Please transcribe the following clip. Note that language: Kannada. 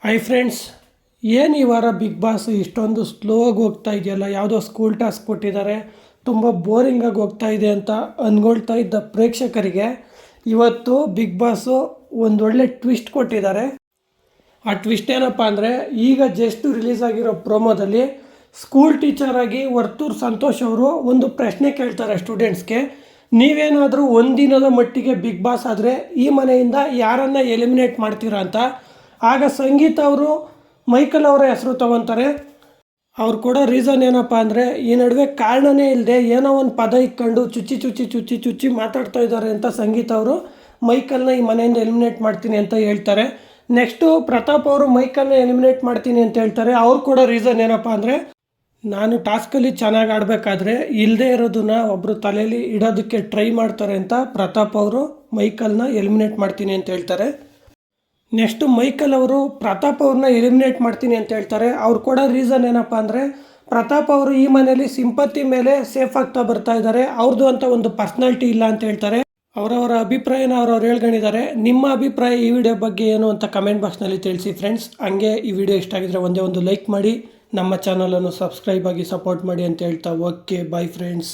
ಹಾಯ್ ಫ್ರೆಂಡ್ಸ್, ಏನು ಈ ವಾರ ಬಿಗ್ ಬಾಸ್ ಇಷ್ಟೊಂದು ಸ್ಲೋಗಿ ಹೋಗ್ತಾ ಇದೆಯಲ್ಲ, ಯಾವುದೋ ಸ್ಕೂಲ್ ಟಾಸ್ಕ್ ಕೊಟ್ಟಿದ್ದಾರೆ, ತುಂಬ ಬೋರಿಂಗಾಗಿ ಹೋಗ್ತಾ ಇದೆ ಅಂತ ಅಂದ್ಕೊಳ್ತಾ ಇದ್ದ ಪ್ರೇಕ್ಷಕರಿಗೆ ಇವತ್ತು ಬಿಗ್ ಬಾಸು ಒಂದೊಳ್ಳೆ ಟ್ವಿಸ್ಟ್ ಕೊಟ್ಟಿದ್ದಾರೆ. ಆ ಟ್ವಿಸ್ಟ್ ಏನಪ್ಪ ಅಂದರೆ, ಈಗ ಜಸ್ಟ್ ರಿಲೀಸ್ ಆಗಿರೋ ಪ್ರೋಮೋದಲ್ಲಿ ಸ್ಕೂಲ್ ಟೀಚರಾಗಿ ವರ್ತೂರು ಸಂತೋಷ್ ಅವರು ಒಂದು ಪ್ರಶ್ನೆ ಕೇಳ್ತಾರೆ ಸ್ಟೂಡೆಂಟ್ಸ್ಗೆ. ನೀವೇನಾದರೂ ಒಂದಿನದ ಮಟ್ಟಿಗೆ ಬಿಗ್ ಬಾಸ್ ಆದರೆ ಈ ಮನೆಯಿಂದ ಯಾರನ್ನು ಎಲಿಮಿನೇಟ್ ಮಾಡ್ತೀರಾ ಅಂತ. ಆಗ ಸಂಗೀತ ಅವರು ಮೈಕಲ್ ಅವರ ಹೆಸರು ತೊಗೊತಾರೆ. ಅವ್ರು ಕೊಡೋ ರೀಸನ್ ಏನಪ್ಪ ಅಂದರೆ, ಈ ನಡುವೆ ಕಾರಣನೇ ಇಲ್ಲದೆ ಏನೋ ಒಂದು ಪದ ಇಕ್ಕೊಂಡು ಚುಚ್ಚಿ ಮಾತಾಡ್ತಾ ಇದ್ದಾರೆ ಅಂತ ಸಂಗೀತ ಅವರು ಮೈಕಲ್ನ ಈ ಮನೆಯಿಂದ ಎಲಿಮಿನೇಟ್ ಮಾಡ್ತೀನಿ ಅಂತ ಹೇಳ್ತಾರೆ. ನೆಕ್ಸ್ಟು ಪ್ರತಾಪ್ ಅವರು ಮೈಕಲ್ನ ಎಲಿಮಿನೇಟ್ ಮಾಡ್ತೀನಿ ಅಂತ ಹೇಳ್ತಾರೆ. ಅವ್ರು ಕೊಡೋ ರೀಸನ್ ಏನಪ್ಪ ಅಂದರೆ, ನಾನು ಟಾಸ್ಕಲ್ಲಿ ಚೆನ್ನಾಗಿ ಆಡಬೇಕಾದ್ರೆ ಇಲ್ಲದೆ ಇರೋದನ್ನ ಒಬ್ಬರು ತಲೆಯಲ್ಲಿ ಇಡೋದಕ್ಕೆ ಟ್ರೈ ಮಾಡ್ತಾರೆ ಅಂತ ಪ್ರತಾಪ್ ಅವರು ಮೈಕಲ್ನ ಎಲಿಮಿನೇಟ್ ಮಾಡ್ತೀನಿ ಅಂತ ಹೇಳ್ತಾರೆ. ನೆಕ್ಸ್ಟು ಮೈಕಲ್ ಅವರು ಪ್ರತಾಪ್ ಅವ್ರನ್ನ ಎಲಿಮಿನೇಟ್ ಮಾಡ್ತೀನಿ ಅಂತ ಹೇಳ್ತಾರೆ. ಅವ್ರು ಕೊಡೋ ರೀಸನ್ ಏನಪ್ಪ ಅಂದರೆ, ಪ್ರತಾಪ್ ಅವರು ಈ ಮನೆಯಲ್ಲಿ ಸಿಂಪತ್ತಿ ಮೇಲೆ ಸೇಫ್ ಆಗ್ತಾ ಬರ್ತಾ ಇದ್ದಾರೆ, ಅವ್ರದ್ದು ಅಂತ ಒಂದು ಪರ್ಸ್ನಾಲಿಟಿ ಇಲ್ಲ ಅಂತ ಹೇಳ್ತಾರೆ. ಅವರವರ ಅಭಿಪ್ರಾಯನ ಅವ್ರವ್ರು ಹೇಳ್ಕೊಂಡಿದ್ದಾರೆ. ನಿಮ್ಮ ಅಭಿಪ್ರಾಯ ಈ ವಿಡಿಯೋ ಬಗ್ಗೆ ಏನು ಅಂತ ಕಮೆಂಟ್ ಬಾಕ್ಸ್ನಲ್ಲಿ ತಿಳಿಸಿ ಫ್ರೆಂಡ್ಸ್. ಹಂಗೆ ಈ ವಿಡಿಯೋ ಇಷ್ಟ ಆಗಿದ್ರೆ ಒಂದೇ ಒಂದು ಲೈಕ್ ಮಾಡಿ, ನಮ್ಮ ಚಾನಲನ್ನು ಸಬ್ಸ್ಕ್ರೈಬ್ ಆಗಿ ಸಪೋರ್ಟ್ ಮಾಡಿ ಅಂತ ಹೇಳ್ತಾ, ಓಕೆ ಬಾಯ್ ಫ್ರೆಂಡ್ಸ್.